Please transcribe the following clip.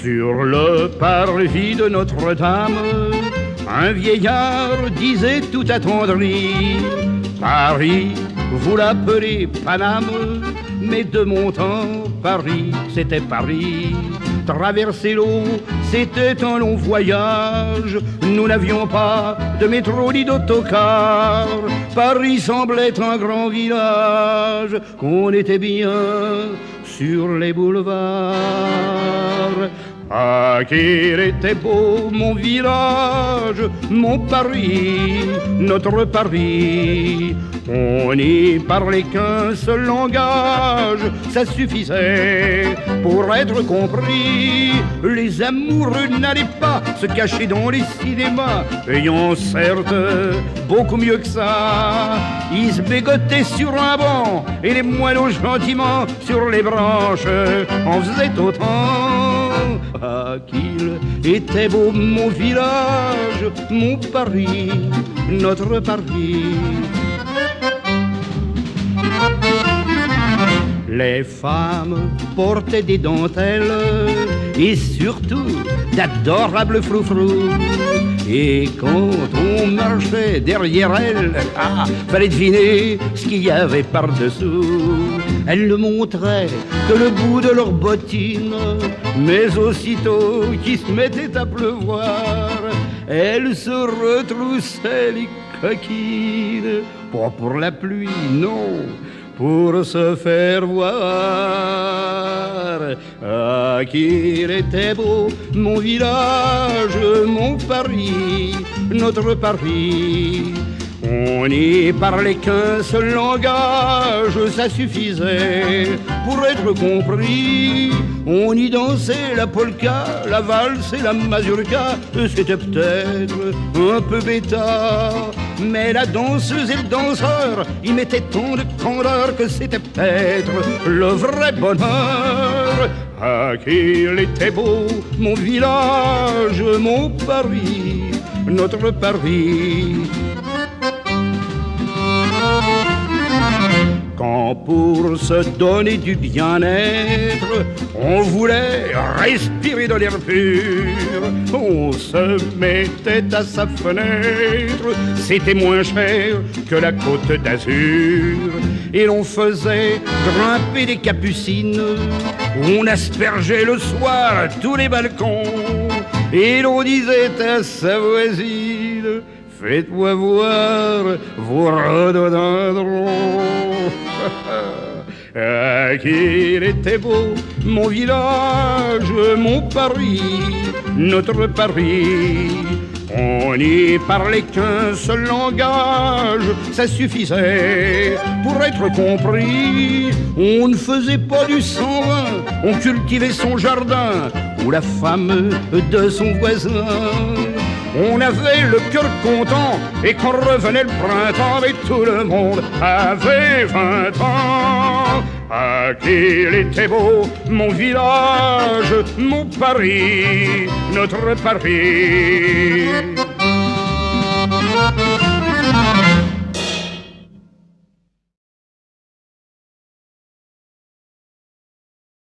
Sur le parvis de Notre-Dame, un vieillard disait tout attendri: Paris, vous l'appelez Paname, mais de mon temps, Paris, c'était Paris. Traverser l'eau, c'était un long voyage. Nous n'avions pas de métro ni d'autocar. Paris semblait un grand village, qu'on était bien sur les boulevards. Ah, qu'il était beau mon village, mon Paris, notre Paris. On n'y parlait qu'un seul langage, ça suffisait pour être compris. Les amoureux n'allaient pas se cacher dans les cinémas, ayant certes beaucoup mieux que ça. Ils se bégottaient sur un banc et les moineaux gentiment sur les branches en faisaient autant. Ah, qu'il était beau mon village, mon Paris, notre Paris. Les femmes portaient des dentelles et surtout d'adorables froufrous. Et quand on marchait derrière elles, fallait deviner ce qu'il y avait par-dessous. Elles ne montraient que le bout de leurs bottines, mais aussitôt qu'il se mettait à pleuvoir, elles se retroussaient les coquines. Pas pour la pluie, non, pour se faire voir. Ah, qu'il était beau mon village, mon Paris, notre Paris. On n'y parlait qu'un seul langage, ça suffisait pour être compris. On y dansait la polka, la valse et la mazurka. C'était peut-être un peu bêta, mais la danseuse et le danseur y mettaient tant de candeur que c'était peut-être le vrai bonheur. Ah, qu'il était beau mon village, mon Paris, notre Paris. Quand pour se donner du bien-être, on voulait respirer de l'air pur, on se mettait à sa fenêtre, c'était moins cher que la Côte d'Azur. Et l'on faisait grimper des capucines, on aspergeait le soir tous les balcons, et l'on disait à sa voisine: faites-moi voir vos rhododendrons. Ah, qu'il était beau mon village, mon Paris, notre Paris. On n'y parlait qu'un seul langage, ça suffisait pour être compris. On ne faisait pas du 120, on cultivait son jardin ou la femme de son voisin. On avait le cœur content et quand revenait le printemps, mais tout le monde avait 20 ans. Ah, qu'il était beau mon village, mon Paris, notre Paris.